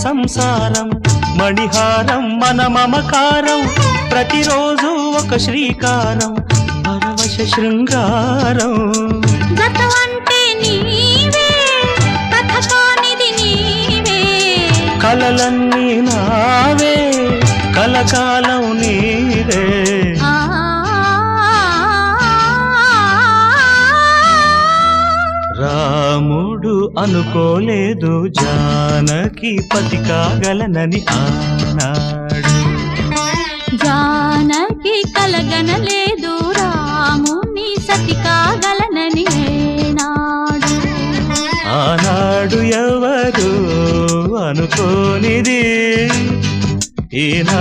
సంసారం మణిహారం మన మమకారం ప్రతిరోజు ఒక శ్రీకారం పరవశ శృంగారం గతమంటే నీవే కథ కానిది నీవే కలలన్నీ నావే కలకాలం నీవే రాముడు అనుకోలేదు జానకి పతి కాగలనని ఆనాడు జానకి కలగనలేదు రాముని సతి కాగలనని ఏనాడు ఆనాడు ఎవరు అనుకోనిది ఈనా